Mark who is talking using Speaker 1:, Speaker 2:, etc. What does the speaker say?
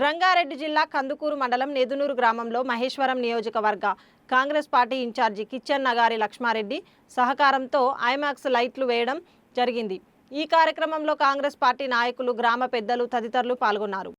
Speaker 1: రంగారెడ్డి జిల్లా కందుకూరు మండలం నెదునూరు గ్రామంలో మహేశ్వరం నియోజకవర్గ Congress party incharge Kichannagari Laxma Reddy సహకారంతో ఐమాక్స్ లైట్లు వేయడం జరిగింది। ఈ కార్యక్రమంలో కాంగ్రెస్ పార్టీ నాయకులు, గ్రామ పెద్దలు తదితరులు పాల్గొన్నారు।